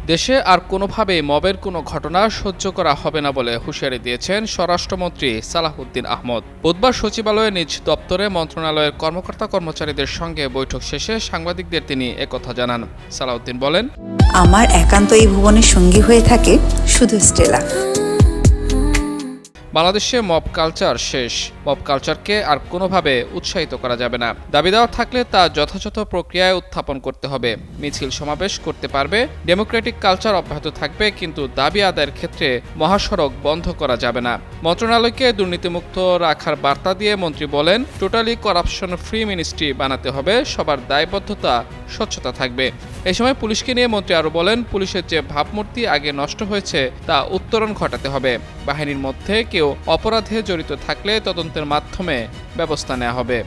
দেশে আর কোনোভাবেই মবের কোনো ঘটনা সহ্য করা হবে না বলে হুঁশিয়ারি দিয়েছেন স্বরাষ্ট্রমন্ত্রী সালাহউদ্দিন আহমদ। বুধবার সচিবালয়ে নিজ দপ্তরে মন্ত্রণালয়ের কর্মকর্তা-কর্মচারীদের সঙ্গে বৈঠক শেষে সাংবাদিকদের তিনি একথা জানান। সালাহউদ্দিন বলেন, আমার একান্ত এই ভুবনের সঙ্গী হয়ে থাকে শুধু স্টেলা। বাংলাদেশে মব কালচার শেষ। মব কালচারকে আর কোনোভাবে উৎসাহিত করা যাবে না। দাবি দেওয়া থাকলে তা যথাযথ প্রক্রিয়ায় উত্থাপন করতে হবে। মিছিল সমাবেশ করতে পারবে, ডেমোক্রেটিক কালচার অব্যাহত থাকবে, কিন্তু দাবি আদায়ের ক্ষেত্রে মহাসড়ক বন্ধ করা যাবে না। মন্ত্রণালয়কে দুর্নীতিমুক্ত রাখার বার্তা দিয়ে মন্ত্রী বলেন, টোটালি করাপশন ফ্রি মিনিস্ট্রি বানাতে হবে, সবার দায়বদ্ধতা, স্বচ্ছতা থাকবে। এই সময় পুলিশকে নিয়ে মন্ত্রী আরও বলেন, পুলিশের যে ভাবমূর্তি আগে নষ্ট হয়েছে তা উত্তরণ ঘটাতে হবে। বাহিনীর মধ্যে কেউ অপরাধে জড়িত থাকলে তদন্তের মাধ্যমে ব্যবস্থা নেওয়া হবে।